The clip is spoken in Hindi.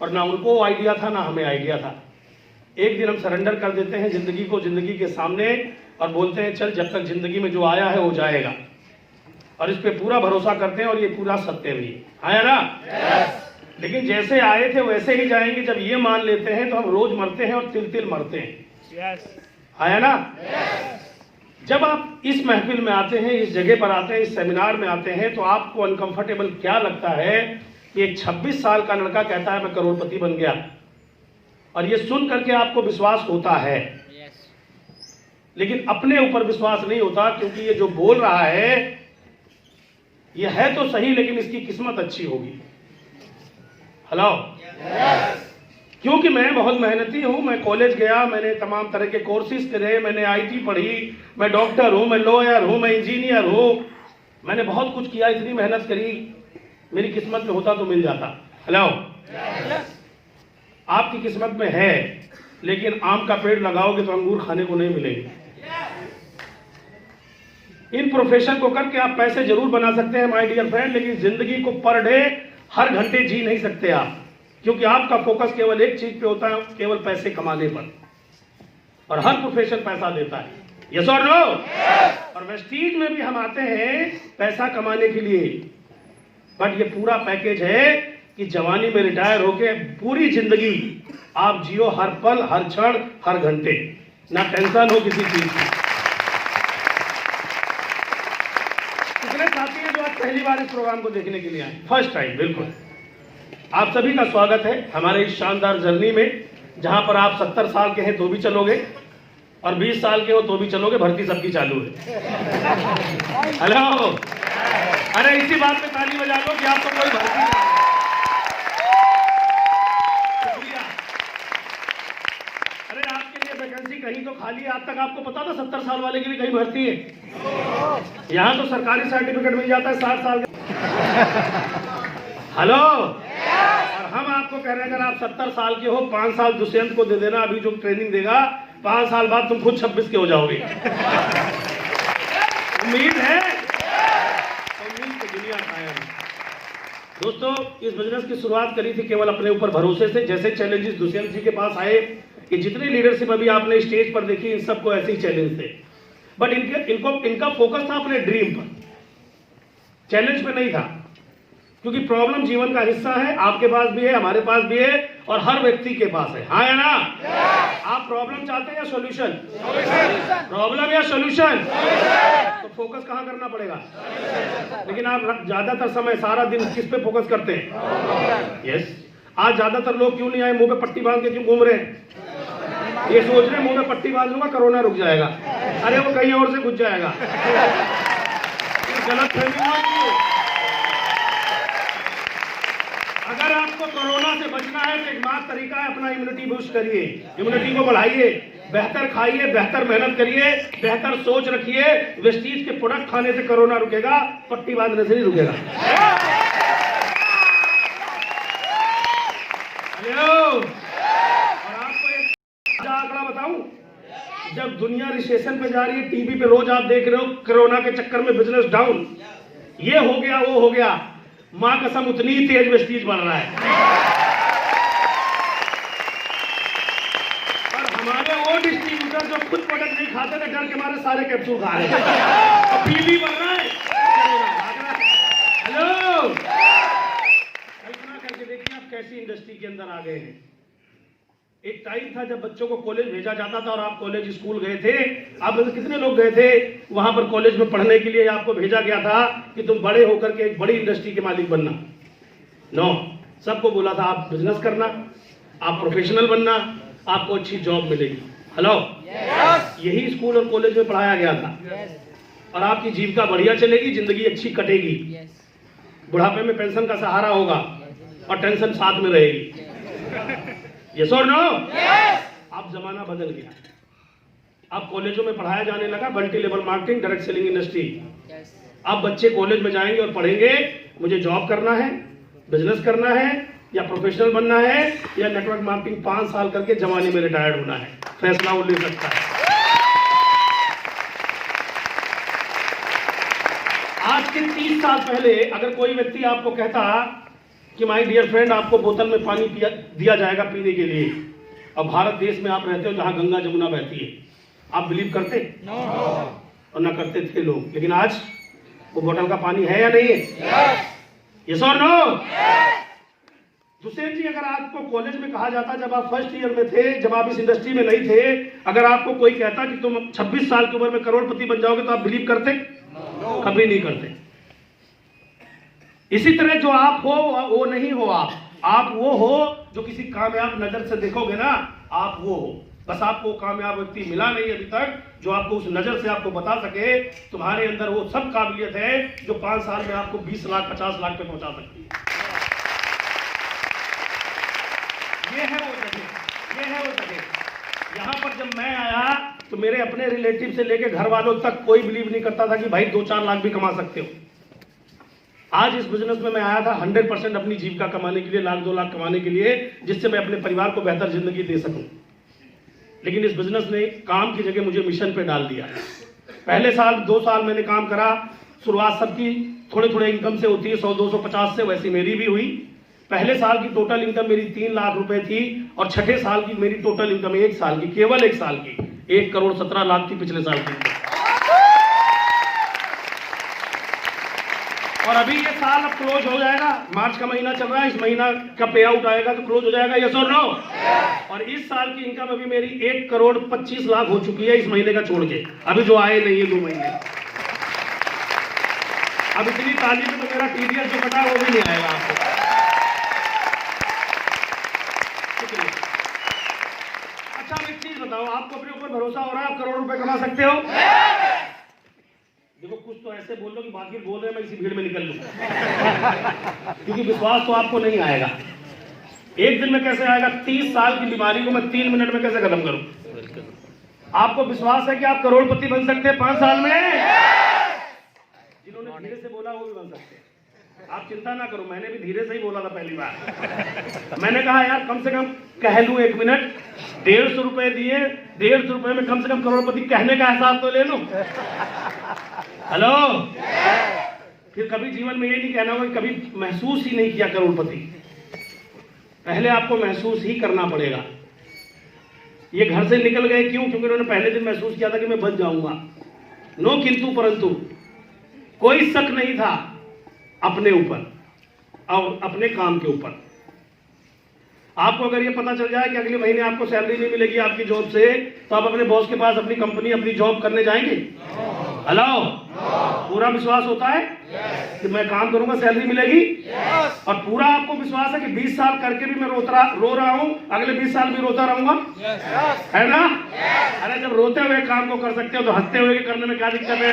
और ना उनको आइडिया था ना हमें आइडिया था। एक दिन हम सरेंडर कर देते हैं जिंदगी को जिंदगी के सामने और बोलते हैं चल जब तक जिंदगी में जो आया है वो जाएगा, और इस पे पूरा भरोसा करते हैं और ये पूरा सत्य भी है ना। लेकिन जैसे आए थे वैसे ही जाएंगे। जब ये मान लेते हैं तो हम रोज मरते हैं और तिल तिल मरते हैं। है ना। जब आप इस महफिल में आते हैं, इस जगह पर आते हैं, इस सेमिनार में आते हैं, तो आपको अनकंफर्टेबल क्या लगता है कि एक 26 साल का लड़का कहता है मैं करोड़पति बन गया, और ये सुन करके आपको विश्वास होता है, लेकिन अपने ऊपर विश्वास नहीं होता, क्योंकि ये जो बोल रहा है ये है तो सही लेकिन इसकी किस्मत अच्छी होगी। हेलो। क्योंकि मैं बहुत मेहनती हूं, मैं कॉलेज गया, मैंने तमाम तरह के कोर्सेज करे, मैंने आईटी पढ़ी, मैं डॉक्टर हूं, मैं लॉयर हूं, मैं इंजीनियर हूं, मैंने बहुत कुछ किया, इतनी मेहनत करी, मेरी किस्मत में होता तो मिल जाता। हेलो। आपकी किस्मत में है, लेकिन आम का पेड़ लगाओगे तो अंगूर खाने को नहीं मिलेंगे। इन प्रोफेशन को करके आप पैसे जरूर बना सकते हैं माय डियर फ्रेंड, लेकिन जिंदगी को पर डे हर घंटे जी नहीं सकते आप, क्योंकि आपका फोकस केवल एक चीज पे होता है, केवल पैसे कमाने पर, और हर प्रोफेशन पैसा देता है। यस और नो। और वेस्टीज में भी हम आते हैं पैसा कमाने के लिए, बट ये पूरा पैकेज है कि जवानी में रिटायर होके पूरी जिंदगी आप जियो, हर पल, हर क्षण, हर घंटे, ना टेंशन हो किसी चीज की। कितने साथी हैं जो आज पहली बार इस प्रोग्राम को देखने के लिए आए? First time. बिल्कुल, आप सभी का स्वागत है हमारे इस शानदार जर्नी में, जहां पर आप 70 साल के हैं तो भी चलोगे, और 20 साल के हो तो भी चलोगे, भर्ती सबकी चालू है। हेलो। अरे इसी बात पे ताली बजा लो कि आपको कोई भर्ती। शुक्रिया। अरे आपके लिए वैकेंसी कहीं तो खाली है। आज तक आपको पता था 70 साल वाले के लिए कहीं भर्ती है? यहाँ तो सरकारी सर्टिफिकेट मिल जाता है 60 साल का। हेलो। और हम आपको कह रहे हैं अगर आप 70 साल के हो, 5 साल दुष्यंत को दे देना, अभी जो ट्रेनिंग देगा, 5 साल बाद तुम खुद 26 के हो जाओगे। उम्मीद है, उम्मीद की दुनिया कायम। दोस्तों, इस बिजनेस की शुरुआत करी थी केवल अपने ऊपर भरोसे से। जैसे चैलेंजेस दुष्यंत जी के पास आए, कि जितनी लीडरशिप अभी आपने स्टेज पर देखी, इन सबको ऐसे ही चैलेंज थे, बट इनका फोकस था अपने ड्रीम पर, चैलेंज पे नहीं था। क्योंकि प्रॉब्लम जीवन का हिस्सा है, आपके पास भी है, हमारे पास भी है, और हर व्यक्ति के पास है। हाँ या ना? आप प्रॉब्लम चाहते हैं या सॉल्यूशन? प्रॉब्लम या सॉल्यूशन? तो फोकस कहाँ करना पड़ेगा? लेकिन आप ज्यादातर समय सारा दिन किस पे फोकस करते हैं? यस। आज ज्यादातर लोग क्यों नहीं आए? मुंह पे पट्टी बांध के क्यों घूम रहे हैं? ये सोच रहे हैं मुंह में पट्टी बांध लूंगा कोरोना रुक जाएगा। अरे वो कहीं और से घुस जाएगा। गलत फहमी। अगर आपको कोरोना से बचना है तो एकमात्र तरीका है, अपना इम्यूनिटी बूस्ट करिए, इम्यूनिटी को बढ़ाइए, बेहतर खाइए, बेहतर मेहनत करिए, बेहतर सोच रखिए। वेस्टीज के प्रोडक्ट खाने से कोरोना रुकेगा, पट्टी बांधने से नहीं रुकेगा। और आपको एक आंकड़ा बताऊं, जब दुनिया रिसेशन पे जा रही है, टीवी पे रोज आप देख रहे हो कोरोना के चक्कर में बिजनेस डाउन, ये हो गया, वो हो गया, मां कसम उतनी ही तेज वेस्टीज बढ़ रहा है। और हमारे वो डिस्ट्रीब्यूटर जो खुद प्रोडक्ट नहीं खाते थे, डर के मारे सारे कैप्सूल खा रहे हैं, और पीवी बढ़ रहा है। हेलो। कल्पना करके देखिए आप कैसी इंडस्ट्री के अंदर आ गए हैं। एक टाइम था जब बच्चों को कॉलेज भेजा जाता था, और आप कॉलेज स्कूल गए थे, आप कितने लोग गए थे वहां पर कॉलेज में पढ़ने के लिए? आपको भेजा गया था कि तुम बड़े होकर के एक बड़ी इंडस्ट्री के मालिक बनना। नो, सबको बोला था आप बिजनेस करना, आप प्रोफेशनल बनना, आपको अच्छी जॉब मिलेगी। हेलो। यही स्कूल और कॉलेज में पढ़ाया गया था, और आपकी जीविका बढ़िया चलेगी, जिंदगी अच्छी कटेगी, बुढ़ापे में पेंशन का सहारा होगा, और टेंशन साथ में रहेगी। यस और नो? अब जमाना बदल गया। अब कॉलेजों में पढ़ाया जाने लगा multi level marketing, direct selling industry. अब बच्चे कॉलेज में जाएंगे और पढ़ेंगे, मुझे जॉब करना है, बिजनेस करना है, या प्रोफेशनल बनना है, या नेटवर्क मार्केटिंग 5 साल करके जवानी में रिटायर्ड होना है। फैसला वो ले सकता है। आज के 30 साल पहले अगर कोई व्यक्ति आपको कहता कि माय डियर फ्रेंड आपको बोतल में पानी दिया जाएगा पीने के लिए। अब भारत देश में आप रहते हो जहां गंगा जमुना बहती है, आप बिलीव करते? और ना करते थे लोग, लेकिन आज वो बोतल का पानी है या नहीं है? यस और नो? हुसैन जी, अगर आपको कॉलेज में कहा जाता, जब आप फर्स्ट ईयर में थे, जब आप इस इंडस्ट्री में नहीं थे, अगर आपको कोई कहता कि तुम 26 साल की उम्र में करोड़पति बन जाओगे, तो आप बिलीव करते? कभी नहीं करते। इसी तरह जो आप हो वो नहीं हो, आप वो हो जो किसी कामयाब नजर से देखोगे ना, आप वो हो। बस आपको कामयाब व्यक्ति मिला नहीं अभी तक जो आपको उस नजर से आपको बता सके तुम्हारे अंदर वो सब काबिलियत है जो 5 साल में आपको 20 लाख 50 लाख पे पहुंचा सकती है। ये है वो जगह। यहाँ पर जब मैं आया तो मेरे अपने रिलेटिव से लेके घर वालों तक कोई बिलीव नहीं करता था कि भाई 2-4 लाख भी कमा सकते हो। आज इस बिजनेस में मैं आया था 100% अपनी जीविका कमाने के लिए, 1-2 लाख कमाने के लिए, जिससे मैं अपने परिवार को बेहतर जिंदगी दे सकूं। लेकिन इस बिजनेस ने काम की जगह मुझे मिशन पे डाल दिया। पहले साल 2 साल मैंने काम करा, शुरुआत सबकी थोड़े इनकम से होती है, 100-250 से, वैसी मेरी भी हुई। पहले साल की टोटल इनकम मेरी 3 लाख रुपए थी और छठे साल की मेरी टोटल इनकम 1 साल की, केवल 1 साल की 1 करोड़ 17 लाख थी पिछले साल की। और अभी ये साल अब क्लोज हो जाएगा, मार्च का महीना चल रहा है, इस महीना का पे आउट आएगा तो क्लोज हो जाएगा, यस और नो? और इस साल की इनकम अभी मेरी 1 करोड़ 25 लाख हो चुकी है, इस महीने का छोड़ के, अभी जो आए नहीं है 2 महीने। अब इतनी ताली में तो मेरा टीडीएस जो कटा है वो भी नहीं आएगा आपको। अच्छा, अब एक चीज बताओ, आपको अपने ऊपर भरोसा हो रहा है आप करोड़ रुपए कमा सकते हो? देखो, कुछ तो ऐसे बोल लो कि बाकी बोल रहे हैं, मैं इसी भीड़ में निकल लूं। क्योंकि विश्वास तो आपको नहीं आएगा। एक दिन में कैसे आएगा? 30 साल की बीमारी को मैं 3 मिनट में कैसे खत्म करूं? आपको विश्वास है कि आप करोड़पति बन सकते हैं 5 साल में? जिन्होंने धीरे से बोला वो भी बन सकते हैं। आप चिंता ना करो, मैंने भी धीरे से ही बोला था पहली बार। मैंने कहा यार कम से कम कह लूं 1 मिनट, 150 रुपए दिए, 150 रुपए में कम से कम करोड़पति कहने का एहसास तो ले लूं। हेलो, फिर कभी जीवन में ये नहीं कहना होगा कि कभी महसूस ही नहीं किया करोड़पति। पहले आपको महसूस ही करना पड़ेगा। ये घर से निकल गए क्यों? क्योंकि उन्होंने पहले दिन महसूस किया था कि मैं बच जाऊंगा। नो किंतु परंतु, कोई शक नहीं था अपने ऊपर और अपने काम के ऊपर। आपको अगर ये पता चल जाए कि अगले महीने आपको सैलरी नहीं मिलेगी आपकी जॉब से, तो आप अपने बॉस के पास अपनी कंपनी अपनी जॉब करने जाएंगे? हेलो, पूरा विश्वास होता है कि मैं काम करूंगा सैलरी मिलेगी? और पूरा आपको विश्वास है कि 20 साल करके भी मैं रो रहा हूं, अगले 20 साल भी रोता रहूंगा? है ना? अरे जब रोते हुए काम को कर सकते हो तो हंसते हुए करने में क्या दिक्कत है?